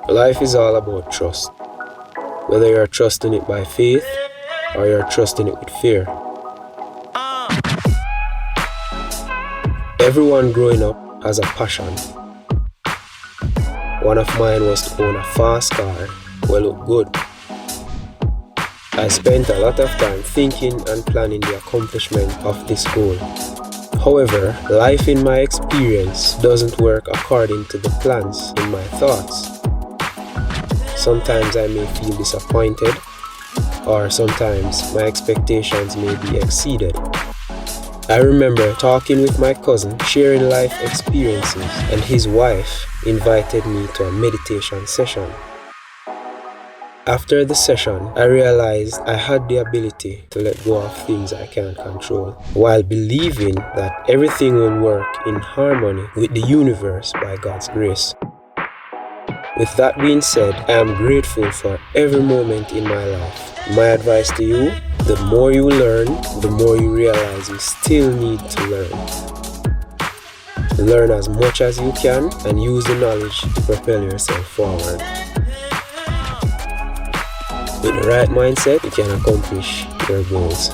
Life is all about trust. Whether you're trusting it by faith or you're trusting it with fear. Everyone growing up has a passion. One of mine was to own a fast car will look good. I spent a lot of time thinking and planning the accomplishment of this goal. However, life in my experience doesn't work according to the plans in my thoughts. Sometimes I may feel disappointed, or sometimes my expectations may be exceeded. I remember talking with my cousin, sharing life experiences, and his wife invited me to a meditation session. After the session, I realized I had the ability to let go of things I can't control, while believing that everything will work in harmony with the universe by God's grace. With that being said, I am grateful for every moment in my life. My advice to you, the more you learn, the more you realize you still need to learn. Learn as much as you can and use the knowledge to propel yourself forward. With the right mindset, you can accomplish your goals.